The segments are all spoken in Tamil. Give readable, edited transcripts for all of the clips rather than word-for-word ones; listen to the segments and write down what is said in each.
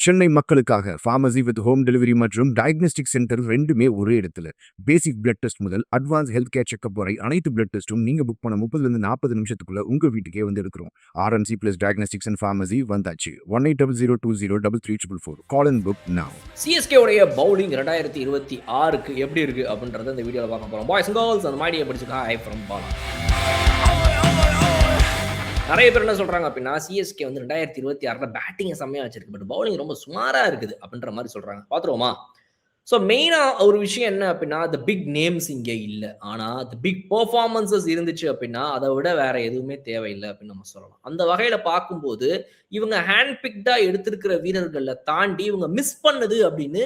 சென்னை மக்களுக்காக ஃபார்மசி வித் ஹோம் டெலிவரி மற்றும் டயக்னோஸ்டிக் சென்டர் ரெண்டுமே ஒரே இடத்துல. பேசிக் பிளட் டெஸ்ட் முதல் அட்வான்ஸ் ஹெல்த் கேர் செக்அப் வரை அனைத்து பிளட் டெஸ்ட்டும் நீங்க புக் பண்ண 30 நிமிஷத்துக்குள்ள உங்க வீட்டுக்கே வந்து எடுக்கிறோம். RMC plus diagnostics and pharmacy வந்தாச்சு. 1800203344. Call and book now. CSK உடைய பவுலிங் 2026க்கு எப்படி இருக்கு அப்படின்றத இந்த வீடியோல பார்க்க போறோம். பாய்ஸ் அண்ட் கேர்ள்ஸ், அந்த மைடியை படிச்சுக்கா. Hi from Bala. நிறைய பேர் என்ன சொல்றாங்க அப்படின்னா, சிஎஸ்கே வந்து 2026ல பேட்டிங்கை செம்மையா வச்சிருக்கு, பட் பவுலிங் ரொம்ப சுமாரா இருக்குது அப்படின்ற மாதிரி சொல்றாங்க. பாத்துருவோமா? ஸோ மெயினா ஒரு விஷயம் என்ன அப்படின்னா, த பிக் நேம்ஸ் இங்கே இல்லை, ஆனா த பிக் பெர்ஃபார்மன்சஸ் இருந்துச்சு அப்படின்னா அதை விட வேற எதுவுமே தேவையில்லை அப்படின்னு நம்ம சொல்லலாம். அந்த வகையில பார்க்கும்போது இவங்க ஹேண்ட் பிக்டா எடுத்திருக்கிற வீரர்களை தாண்டி இவங்க மிஸ் பண்ணுது அப்படின்னு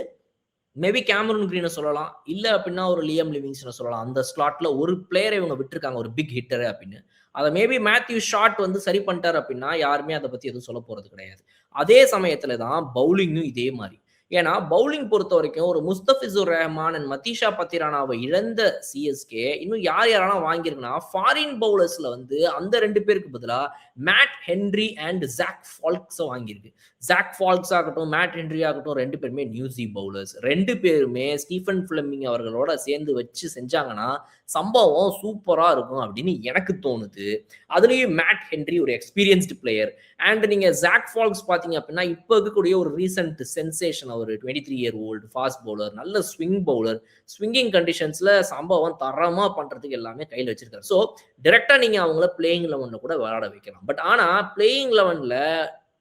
மேபி கேமரூன் கிரீனை சொல்லலாம், இல்லை அப்படின்னா ஒரு லியம் லிவிங்ஸ்டனை சொல்லலாம். அந்த ஸ்லாட்ல ஒரு பிளேயரை இவங்க விட்டுருக்காங்க, ஒரு பிக் ஹிட்டர் அப்படின்னு. அதை மேபி மேத்யூ ஷாட் வந்து சரி பண்ணிட்டார் அப்படின்னா யாருமே அதை பத்தி எதுவும் சொல்ல போறது கிடையாது. அதே சமயத்துல தான் பவுலிங்கும் இதே மாதிரி. ஏன்னா பவுலிங் பொறுத்த வரைக்கும் ஒரு முஸ்தபிசுர் ரஹ்மான் அண்ட் மதீஷா பத்திரானாவை இழந்த சிஎஸ்கே இன்னும் யாரெல்லாம் வாங்கியிருக்குன்னா, ஃபாரின் பவுலர்ஸ்ல வந்து அந்த ரெண்டு பேருக்கு பதிலா மேட் ஹென்ரி அண்ட் ஜாக் ஃபால்க்ஸை வாங்கியிருக்கு. ஜாக் ஃபால்க்ஸ் ஆகட்டும், மேட் ஹென்ரி ஆகட்டும், ரெண்டு பேருமே நியூசி பவுலர்ஸ். ரெண்டு பேருமே ஸ்டீஃபன் ஃபிளமிங் அவர்களோட சேர்ந்து வச்சு செஞ்சாங்கன்னா சம்பவம் சூப்பரா இருக்கும் அப்படின்னு எனக்கு தோணுது. அதுலயும் மேட் ஹென்ரி ஒரு எக்ஸ்பீரியன்ஸ்டு பிளேயர். அண்ட் நீங்க ஜாக் ஃபால்க்ஸ் பாத்தீங்க அப்படின்னா இப்போ இருக்கக்கூடிய ஒரு ரீசெண்ட் சென்சேஷன். அவர் 23 இயர் ஓல்டு ஃபாஸ்ட் பவுலர், நல்ல ஸ்விங் பவுலர். ஸ்விங்கிங் கண்டிஷன்ஸ்ல சம்பவம் தரமா பண்றதுக்கு எல்லாமே கையில் வச்சிருக்காரு. ஸோ டைரக்டா நீங்க அவங்கள பிளேயிங் 11 கூட விளையாட வைக்கலாம். பட் ஆனா பிளேயிங் 11ல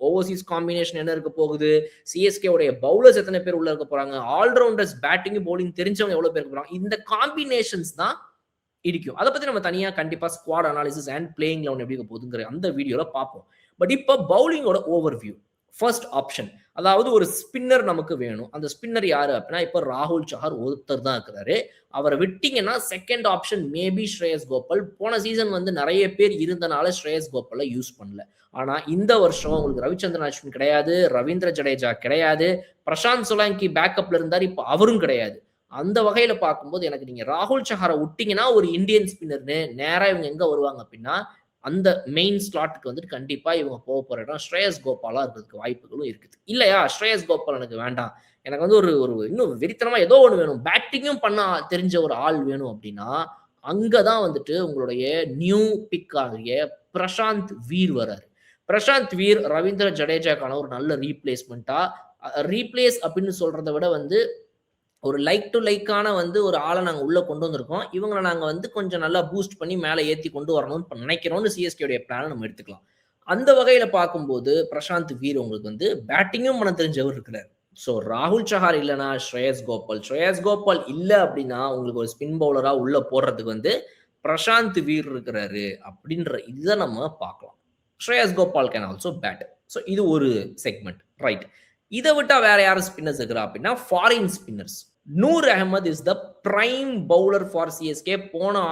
ஓவர்சீஸ் காம்பினேஷன் என்ன இருக்க போகுது, சிஎஸ்கே உடைய பவுலர்ஸ் எத்தனை பேர் உள்ள இருக்க போறாங்க, ஆல்ரவுண்டர்ஸ் பேட்டிங் பவுலிங் தெரிஞ்சவங்க எவ்வளவு பேர் இருக்க போறாங்க, இந்த காம்பினேஷன்ஸ் தான் இடிக்கும். அதை பத்தி நம்ம தனியா கண்டிப்பா ஸ்குவாட் அனாலிசிஸ் அண்ட் பிளேயிங் 11 எப்படி இருக்க போகுதுங்கிற அந்த வீடியோல பார்ப்போம். பட் இப்போ பவுலிங்கோட ஓவர்வியூ. ஃபர்ஸ்ட் ஆப்ஷன், அதாவது ஒரு ஸ்பின்னர் நமக்கு வேணும். அந்த ஸ்பின்னர் யாரு அப்படின்னா இப்போ ராகுல் சஹார் ஒருத்தர் தான் இருக்கிறாரு. அவரை விட்டீங்கன்னா செகண்ட் ஆப்ஷன் மேபி ஸ்ரேயஸ் கோபால். போன சீசன் வந்து நிறைய பேர் இருந்தனால ஸ்ரேயஸ் கோபாலை யூஸ் பண்ணல. ஆனா இந்த வருஷம் உங்களுக்கு ரவிச்சந்திரன் அஸ்வின் கிடையாது, ரவீந்திர ஜடேஜா கிடையாது, பிரசாந்த் சோலங்கி பேக்கப்ல இருந்தார், இப்போ அவரும் கிடையாது. அந்த வகையில பார்க்கும்போது எனக்கு நீங்க ராகுல் சஹாரை விட்டீங்கன்னா ஒரு இந்தியன் ஸ்பின்னர்னு நேரா இவங்க எங்க வருவாங்க அப்படின்னா அந்த மெயின் ஸ்லாட்டுக்கு வந்துட்டு கண்டிப்பா இவங்க போக போற இடம் ஸ்ரேயஸ் கோபாலா இருக்கிறதுக்கு வாய்ப்புகளும் இருக்குது. இல்லையா, ஸ்ரேயஸ் கோபால் எனக்கு வேண்டாம், எனக்கு வந்து ஒரு ஒரு இன்னும் வெறித்தனமா ஏதோ ஒன்று வேணும், பேட்டிங்கும் பண்ண தெரிஞ்ச ஒரு ஆள் வேணும் அப்படின்னா அங்கதான் வந்துட்டு உங்களுடைய நியூ பிக் ஆகிய பிரசாந்த் வீர் வராரு. பிரசாந்த் வீர் ரவீந்திர ஜடேஜாக்கான ஒரு நல்ல ரீப்ளேஸ்மெண்டா, ரீப்ளேஸ் அப்படின்னு சொல்றதை விட வந்து ஒரு லைக் டு லைக்கான வந்து ஒரு ஆளை நாங்கள் உள்ள கொண்டு வந்திருக்கோம், இவங்களை நாங்கள் வந்து கொஞ்சம் நல்லா பூஸ்ட் பண்ணி மேலே ஏற்றி கொண்டு வரணும்னு நினைக்கிறோம்னு சிஎஸ்கேடைய பிளானை நம்ம எடுத்துக்கலாம். அந்த வகையில் பார்க்கும்போது பிரசாந்த் வீர் உங்களுக்கு வந்து பேட்டிங்கும் பண்ண தெரிஞ்சவர் இருக்கிறார். ஸோ ராகுல் சஹார் இல்லைனா ஸ்ரேயஸ் கோபால், ஸ்ரேயஸ் கோபால் இல்லை அப்படின்னா உங்களுக்கு ஒரு ஸ்பின் பவுலராக உள்ள போடுறதுக்கு வந்து பிரசாந்த் வீர் இருக்கிறாரு அப்படின்ற இதுதான் நம்ம பார்க்கலாம். Shreyas Gopal can also bat. So இது ஒரு செக்மெண்ட், ரைட். இதை விட்டா வேற யாரும் ஸ்பின்னர்ஸ் இருக்கிறா அப்படின்னா foreign spinners. Noor Ahmad is the prime bowler for CSK. போன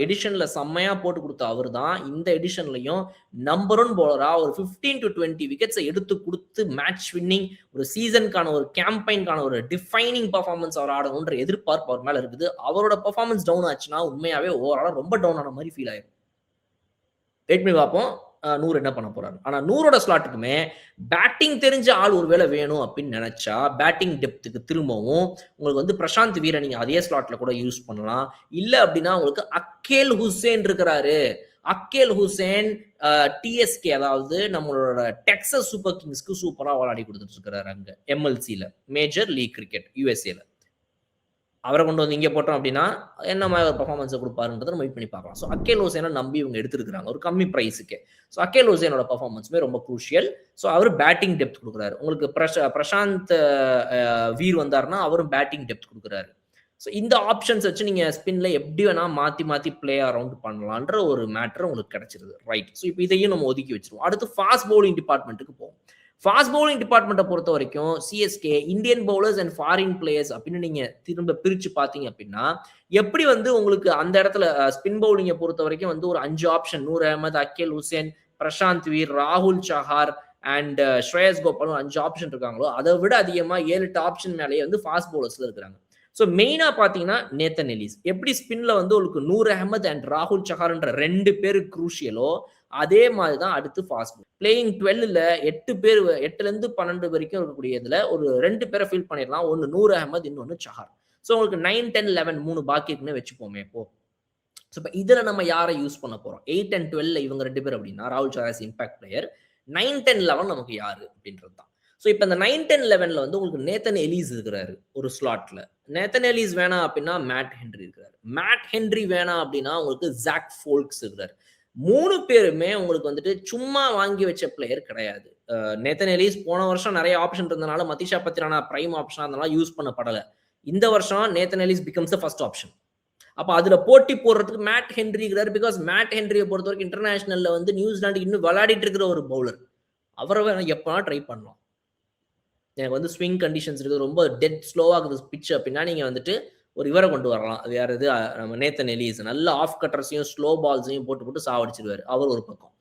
எடிஷன்ல செம்மையா போட்டு கொடுத்த அவர் தான் இந்த எடிஷன்லையும் நம்பர் 1 பவுலரா ஒரு 15 to 20 விக்கெட்ஸை எடுத்து கொடுத்து மேட்ச் வின்னிங் ஒரு சீசனுக்கான ஒரு கேம்பெயின்கான ஒரு டிஃபைனிங் பர்ஃபார்மன்ஸ் அவர் ஆடணுன்ற எதிர்பார்ப்பு அவர் மேல இருக்குது. அவரோட பர்ஃபார்மன்ஸ் டவுன் ஆச்சுன்னா உண்மையாவே ஓவராலா ரொம்ப டவுன் ஆன மாதிரி ஃபீல் ஆயிடும். வெயிட் பண்ணி பார்ப்போம் நூறு என்ன பண்ண போறாரு. ஆனா நூறோட ஸ்லாட்டுக்குமே பேட்டிங் தெரிஞ்ச ஆள் ஒருவேளை வேணும் அப்படின்னு நினைச்சா பேட்டிங் டெப்த்துக்கு திரும்பவும் உங்களுக்கு வந்து பிரசாந்த் வீரை நீங்க அதே ஸ்லாட்ல கூட யூஸ் பண்ணலாம். இல்ல அப்படின்னா உங்களுக்கு அக்கேல் ஹுசேன் இருக்கிறாரு. அக்கேல் ஹுசேன் டிஎஸ்கே, அதாவது நம்மளோட டெக்சஸ் சூப்பர் கிங்ஸ்க்கு சூப்பரா விளையாடி கொடுத்துட்டு இருக்கிறாரு அங்க எம்எல்சில, மேஜர் லீக் கிரிக்கெட் யூஎஸ்ஏல. அவரை கொண்டு வந்து இங்கே போட்டோம் அப்படின்னா என்ன மாதிரி ஒரு பர்ஃபார்மன்ஸை கொடுப்பாருன்றதை நம்ம வெயிட் பண்ணி பார்க்கலாம். ஸோ அக்கேல் ஹுசேனை நம்பி இவங்க எடுத்துருக்காங்க ஒரு கம்மி ப்ரைஸுக்கு. ஸோ அக்கேல் ஹுசேனோட பர்ஃபார்மன்ஸுமே ரொம்ப குரூஷியல். ஸோ அவர் பேட்டிங் டெப்த் கொடுக்குறாரு. உங்களுக்கு பிரசாந்த் வீர் வந்தாருன்னா அவரும் பேட்டிங் டெப்த் கொடுக்குறாரு. ஸோ இந்த ஆப்ஷன்ஸ் வச்சு நீங்கள் ஸ்பின்ல எப்படி வேணா மாற்றி பிளே அரவுண்ட் பண்ணலான்ற ஒரு மேட்டர் உங்களுக்கு கிடைச்சிருது, ரைட். ஸோ இப்போ இதையும் நம்ம ஒதுக்கி வச்சிருவோம். அடுத்து ஃபாஸ்ட் பவுலிங் டிபார்ட்மெண்ட்டுக்கு போவோம். ஃபாஸ்ட் பவுலிங் டிபார்ட்மெண்ட்டை பொறுத்த வரைக்கும் CSK Indian bowlers and foreign players அப்படின்னு நீங்க திரும்ப பிரிச்சு பார்த்தீங்க அப்படின்னா எப்படி வந்து உங்களுக்கு அந்த இடத்துல ஸ்பின் பவுலிங்கை பொறுத்த வரைக்கும் வந்து ஒரு 5 option, Noor Ahmad, Akeal Hosein, Prashant Veer, ராகுல் சஹார் அண்ட் ஸ்ரேயஸ் கோபால் 5 ஆப்ஷன் இருக்காங்களோ அதை விட அதிகமா 7-8 ஆப்ஷன் மேலேயே வந்து ஃபாஸ்ட் பவுலர்ஸ்ல இருக்கிறாங்க. ஸோ மெயினா பார்த்தீங்கன்னா நேத்தன் எலிஸ் எப்படி ஸ்பின்ல வந்து உங்களுக்கு நூர் அகமது அண்ட் ராகுல் சஹார்ன்ற 2 பேர் குரூஷியலோ அதே மாதிரி தான் அடுத்து ஃபாஸ்ட் பிளேயிங் 12ல 8 பேர் 8லேருந்து 12 வரைக்கும் இருக்கக்கூடிய இதில் ஒரு 2 பேரை ஃபீல் பண்ணிடலாம். ஒன்று நூர் அகமது, இன்னொன்று சஹார். ஸோ உங்களுக்கு 9, 10, 11 3 பாக்கி இருக்குன்னு வச்சுப்போமே இப்போ. ஸோ இப்போ இதில் நம்ம யாரை யூஸ் பண்ண போகிறோம்? 8 and 12ல இவங்க 2 பேர் அப்படின்னா ராகுல் சஹார் இம்பாக்ட் பிளேயர். 9, 10, 11 நமக்கு யாரு அப்படின்றது தான். ஸோ இப்போ இந்த 9, 10, 11ல வந்து உங்களுக்கு நேத்தன் எலிஸ் இருக்கிறாரு ஒரு ஸ்லாட்ல. நேத்தன் எலிஸ் வேணாம் அப்படின்னா மேட் ஹென்ரி இருக்கிறாரு. மேட் ஹென்ரி வேணாம் அப்படின்னா உங்களுக்கு ஜாக் ஃபோல்க்ஸ் இருக்கிறாரு. 3 பேருமே உங்களுக்கு வந்துட்டு சும்மா வாங்கி வச்ச பிளேயர் கிடையாது. நேத்தன் எலிஸ் போன வருஷம் நிறைய ஆப்ஷன் இருந்தனால மதிஷா பத்திரானா பிரைம் ஆப்ஷனா அதனால யூஸ் பண்ணப்படல. இந்த வருஷம் Nathan Ellis becomes the first option. அப்ப அதுல போட்டி போடுறதுக்கு மேட் ஹென்ரி இருக்கிறார். பிகாஸ் மேட் ஹென்ரியை பொறுத்த வரைக்கும் இன்டர்நேஷனல்ல வந்து நியூசிலாந்து இன்னும் விளையாடிட்டு இருக்கிற ஒரு பவுலர். அவரை எப்பனா ட்ரை பண்ணலாம். எனக்கு வந்து ஸ்விங் கண்டிஷன்ஸ் இருக்குது, ரொம்ப டெட் ஸ்லோவா இருக்குது பிட்ச் அப்படின்னா நீங்க வந்துட்டு ஒரு இவரை கொண்டு வரலாம். அது யார்? இது நம்ம நேத்தன் எலிஸ். நல்ல ஆஃப் கட்டர்ஸையும் ஸ்லோ பால்ஸையும் போட்டு சாவடிச்சிருவாரு அவர் ஒரு பக்கம்.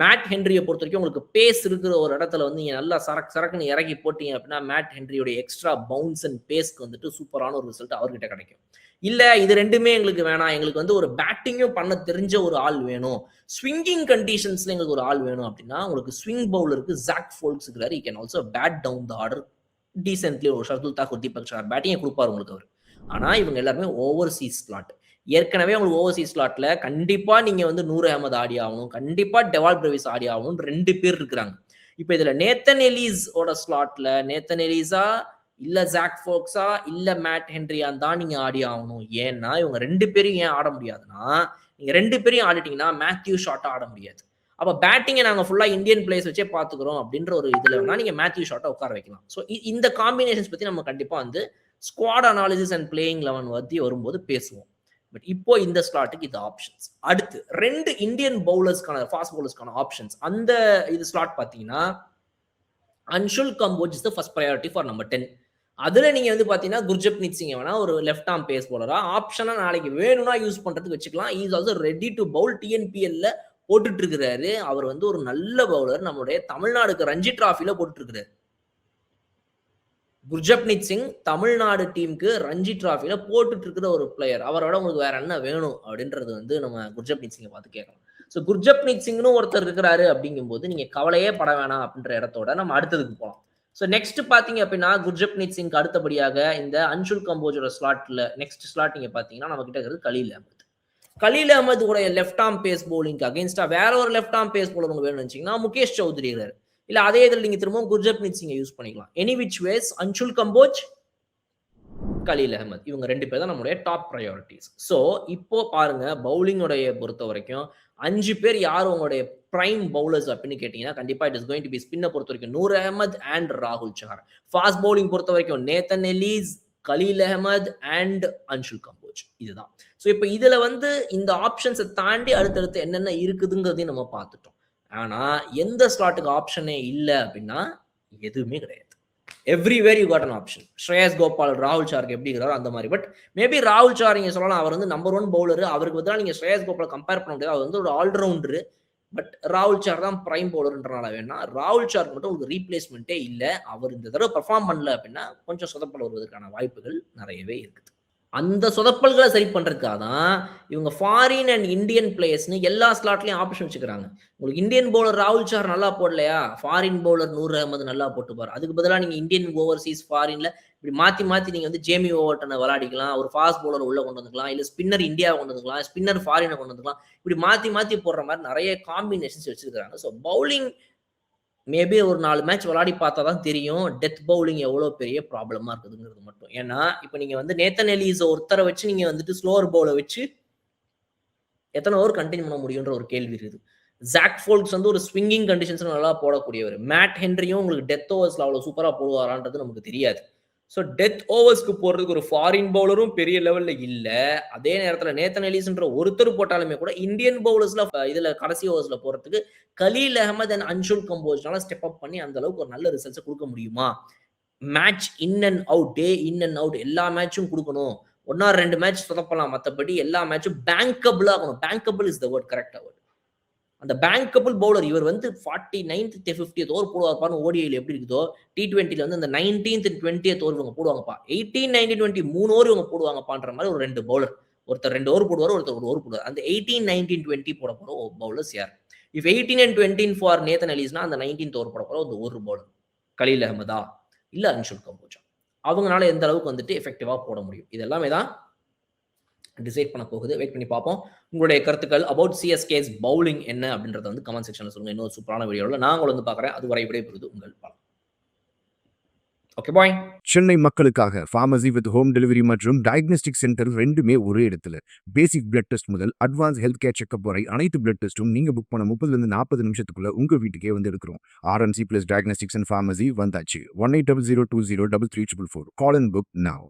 மேட் ஹென்ரியை பொறுத்த வரைக்கும் உங்களுக்கு பேஸ் இருக்கிற ஒரு இடத்துல வந்து நீங்க நல்லா சரக்குன்னு இறக்கி போட்டீங்க அப்படின்னா மேட் ஹென்ரியோட எக்ஸ்ட்ரா பவுன்ஸ் அண்ட் பேஸ்க்கு வந்துட்டு சூப்பரான ஒரு ரிசல்ட் அவர்கிட்ட கிடைக்கும். இல்ல இது ரெண்டுமே எங்களுக்கு வேணாம், எங்களுக்கு வந்து ஒரு பேட்டிங்கும் பண்ண தெரிஞ்ச ஒரு ஆள் வேணும், ஸ்விங்கிங் கண்டிஷன்ஸ்ல எங்களுக்கு ஒரு ஆள் வேணும் அப்படின்னா உங்களுக்கு ஸ்விங் பவுலருக்கு ஜாக் ஃபோல்க்ஸ் இருக்கிறாரு. he can also bat down the order decently. ஒரு ஷர்துல் தாக்கூர், தீபக் சஹார் பேட்டிங்கை கொடுப்பாரு உங்களுக்கு அவர். ஆனா இவங்க எல்லாருமே ஓவர்சீஸ் ஸ்லாட். ஏற்கனவே உங்களுக்கு ஓவர்சீஸ் ஸ்லாட்ல கண்டிப்பா நீங்க வந்து நூர் அகமது ஆடி ஆகணும், கண்டிப்பா டெவால் பிரவிஸ் ஆடி ஆகணும், 2 பேர் இருக்கிறாங்க. இப்ப இதுல நேத்தன் எலிஸ் ஓட ஸ்லாட்ல நேத்தன் எலிஸா இல்ல ஜாக் ஃபோல்க்ஸா இல்ல மேட் ஹென்ரியா தான் நீங்க ஆடி ஆகணும். ஏன்னா இவங்க 2 பேரும் ஏன் ஆட முடியாதுன்னா நீங்க 2 பேரையும் ஆடிட்டீங்கன்னா மேத்யூ ஷாட்டா ஆட முடியாது. அப்ப பேட்டிங்கை நாங்க ஃபுல்லா இந்தியன் பிளேயர்ஸ் வச்சே பாத்துக்கிறோம் அப்படின்ற ஒரு இதுல வேணா நீங்க மேத்யூ ஷாட்டா உட்கார வைக்கலாம். ஸோ இந்த காம்பினேஷன்ஸ் பத்தி நம்ம கண்டிப்பா வந்து ஸ்குவாட் அனாலிசிஸ் அண்ட் பிளேயிங் 11 பத்தி வரும்போது பேசுவோம். பட் இப்போ இந்த ஸ்லாட்டுக்கு இது ஆப்ஷன்ஸ். அடுத்து 2 இந்தியன் பவுலர்ஸ்க்கான ஃபாஸ்ட் பவுலர்ஸ்க்கான ஆப்ஷன்ஸ். அந்த இது ஸ்லாட் பாத்தீங்கன்னா Anshul Kamboj is the first priority for number 10. அதுல நீங்க வந்து பாத்தீங்கன்னா குர்ஜப்னீத் சிங் வேணா ஒரு லெஃப்ட் ஆர்ம் பேஸ் பவுலரா ஆப்ஷனா நாளைக்கு வேணும்னா யூஸ் பண்றதுக்கு வச்சுக்கலாம். Is also ready to bowl. டிஎன்பிஎல்ல போட்டுட்டு இருக்கிறாரு. அவர் வந்து ஒரு நல்ல பவுலர். நம்மளுடைய தமிழ்நாடுக்கு ரஞ்சி டிராஃபில போட்டுட்டு இருக்கிறாரு. குர்ஜப்னீத் சிங் தமிழ்நாடு டீமுக்கு ரஞ்சி டிராஃபில போட்டுட்டு இருக்கிற ஒரு பிளேயர். அவரோட உங்களுக்கு வேற என்ன வேணும் அப்படின்றது வந்து நம்ம குர்ஜப்னீத் சிங்கை பார்த்து கேட்கலாம். ஸோ குர்ஜப்னீத் சிங்னு ஒருத்தர் இருக்கிறாரு அப்படிங்கும்போது நீங்க கவலையே பட வேணாம் அப்படின்ற இடத்தோட நம்ம அடுத்ததுக்கு போகலாம். ஸோ நெக்ஸ்ட் பாத்தீங்க அப்படின்னா குர்ஜப்னீத் சிங் அடுத்தபடியாக இந்த அன்ஷுல் கம்போஜோட ஸ்லாட்ல நெக்ஸ்ட் ஸ்லாட் நீங்க பாத்தீங்கன்னா நம்ம கிட்ட இருக்கிறது கலீல் அஹமத். கலீல் அஹமது உடைய லெஃப்ட் ஆர்ம் பேஸ் பவுலிங்க்கு அகைன்ஸ்டா வேற ஒரு லெஃப்ட் ஆர்ம் பேஸ் பவுலர் உங்களுக்கு வேணும்னு நினைச்சீங்கன்னா முகேஷ் சௌத்ரி இருக்காரு. இல்ல அதே இதில் நீங்க திரும்பவும் குர்ஜப்னீத் சிங்கை யூஸ் பண்ணிக்கலாம். Any which ways Anshul Kamboj, Khaleel Ahmed இவங்க 2 பேர் தான் நம்மளுடைய டாப் ப்ரையாரிட்டிஸ். ஸோ இப்போ பாருங்க பவுலிங்கோடைய பொறுத்த வரைக்கும் 5 பேர் யார் உங்களுடைய பிரைம் பவுலர்ஸ் அப்படின்னு கேட்டீங்கன்னா கண்டிப்பா it is going to be ஸ்பின்னை பொறுத்த வரைக்கும் நூர் அகமது அண்ட் ராகுல் சஹார். ஃபாஸ்ட் பவுலிங் பொறுத்த வரைக்கும் Nathan Ellis, Khaleel Ahmed and Anshul Kamboj. இதுதான். ஸோ இப்போ இதுல வந்து இந்த ஆப்ஷன்ஸை தாண்டி அடுத்தடுத்து என்னென்ன இருக்குதுங்கிறதையும் நம்ம பார்த்துட்டோம். ஆனா எந்த ஸ்லாட்டுக்கு ஆப்ஷனே இல்லை அப்படின்னா எதுவுமே கிடையாது. Everywhere you got an option. Shreyas Gopal ராகுல் சாருக்கு எப்படி இருக்கிறாரோ அந்த மாதிரி. பட் மேபி ராகுல் சார் நீங்க சொல்லலாம் அவர் வந்து நம்பர் 1 பவுலர், அவருக்கு பதிலாக நீங்க ஸ்ரேயஸ் கோபால் கம்பேர் பண்ண முடியாது, அவர் வந்து ஒரு ஆல்ரவுண்டரு. பட் ராகுல் சார் தான் பிரைம் பவுலர்ன்றனால வேணா ராகுல் சாருக்கு மட்டும் உங்களுக்கு ரீப்ளேஸ்மெண்ட்டே இல்லை. அவர் இந்த தடவை பெர்ஃபார்ம் பண்ணல அப்படின்னா கொஞ்சம் சொதப்பல் வருவதற்கான வாய்ப்புகள் நிறையவே இருக்குது. அந்த சொதப்பல்களை சரி பண்றதுக்காக தான் இவங்க ஃபாரின் அண்ட் இந்தியன் பிளேயர்ஸ்னு எல்லா ஸ்லாட்லயும் ஆப்ஷன் வச்சுக்கிறாங்க. உங்களுக்கு இந்தியன் பவுலர் ராகுல் சார் நல்லா போடலையா, ஃபாரின் பவுலர் நூர் அகமது நல்லா போட்டுப்பார். அதுக்கு பதிலாக நீங்க இந்தியன் ஓவர்சீஸ் ஃபாரின்ல இப்படி மாத்தி நீங்க வந்து ஜேமி ஓவர்டனை விளையாடிக்கலாம், ஒரு ஃபாஸ்ட் பவுலர் உள்ள கொண்டு வந்துக்கலாம், இல்ல ஸ்பின்னர் இந்தியாவை கொண்டு வந்துக்கலாம், ஸ்பின்னர் ஃபாரினை கொண்டு வந்துக்கலாம். இப்படி மாத்தி போடுற மாதிரி நிறைய காம்பினேஷன்ஸ் வச்சிருக்காங்க. ஸோ பவுலிங் மேபி ஒரு 4 மேட்ச் விளையாடி பார்த்தா தான் தெரியும் டெத் பவுலிங் எவ்வளோ பெரிய ப்ராப்ளமா இருக்குதுங்கிறது மட்டும். ஏன்னா இப்போ நீங்க வந்து நேத்தன் எலிஸ் ஒருத்தரை வச்சு நீங்க வந்துட்டு ஸ்லோவர் பவுலை வச்சு எத்தனை ஓவர் கண்டினியூ பண்ண முடியுன்ற ஒரு கேள்வி இருக்குது. ஜாக் ஃபோல்க்ஸ் வந்து ஒரு ஸ்விங்கிங் கண்டிஷன்ஸ் நல்லா போடக்கூடியவர். மேட் ஹென்ரியும் உங்களுக்கு டெத் ஓவர்ஸ்ல அவ்வளவு சூப்பரா போடுவாரான்றது நமக்கு தெரியாது. ஸோ டெத் ஓவர்ஸ்க்கு போறதுக்கு ஒரு ஃபாரின் பவுலரும் பெரிய லெவல்ல இல்ல. அதே நேரத்தில் நேத்தன் எலிஸ்ன்ற ஒருத்தர் போட்டாலுமே கூட இந்தியன் பவுலர்ஸ்ல இதுல கடைசி ஓவர்ஸ்ல போறதுக்கு கலீல் அஹமத் அண்ட் அன்ஷுல் கம்போஜ்னால ஸ்டெப் அப் பண்ணி அந்த அளவுக்கு ஒரு நல்ல ரிசல்ட்ஸ் கொடுக்க முடியுமா? Match in and out, day in and out எல்லா மேட்சும் கொடுக்கணும். 1 or 2 மேட்ச் சொதப்பலாம், மற்றபடி எல்லா மேட்சும் பேங்கபிள் ஆகணும். Bankable is the word, correct word. அந்த பேங்கபிள் பவுலர் இவர் வந்து 49th 50th ஓவர் போடுவார்ப்பான்னு ஓடிஐல எப்படி இருக்குதோ T20ல வந்து அந்த 19th 20th ஓவர் இவங்க போடுவாங்கப்பா. 18, 19, 20 3 ஓவர் இவங்க போடுவாங்கப்பான்ற மாதிரி ஒரு 2 பவுலர். ஒருத்தர் 2 ஓவர் போடுவார், ஒருத்தர் 1 ஓவர் போடுவார். அந்த 18, 19, 20 போட போற பவுலர்ஸ் யார்? இஃப் 18 and 20 ஃபார் நேத்தன் எலிஸ்னா அந்த 19th ஓவர் போட போற அந்த ஒரு பவுலர். கலீல் அஹ்மதா இல்ல அன்ஷுல் கம்போஜா. அவங்கனால எந்த அளவுக்கு வந்துட்டு எஃபெக்டிவா போட முடியும். இது எல்லாமே தான் டிசைட் பண்ண போகுது. வெயிட் பண்ணி பார்ப்போம். உங்களுடைய கருத்துக்கள் அபவுட் சிஎஸ்கேஸ் பவுலிங் என்ன அப்படின்றத வந்து கமெண்ட் செக்ஷன்ல சொல்லுங்க. இன்னொரு சூப்பரான வீடியோவில் நான் உங்களை வந்து பார்க்குறேன். அதுவரை விடைபெறுவது உங்கள் பாலம். Okay bye. சென்னை மக்களுக்காக ஃபார்மசி வித் ஹோம் டெலிவரி மற்றும் டயக்னோஸ்டிக் சென்டர் ரெண்டுமே ஒரே இடத்துல. பேசிக் பிளட் டெஸ்ட் முதல் அட்வான்ஸ் ஹெல்த் கேர் செக்அப் வரை அனைத்து பிளட் டெஸ்ட்டும் நீங்க புக் பண்ண 30 to 40 நிமிஷத்துக்குள்ள உங்க வீட்டுக்கே வந்து எடுக்கிறோம். RMC plus diagnostics and pharmacy வந்தாச்சு. 1800203344. Call and book now.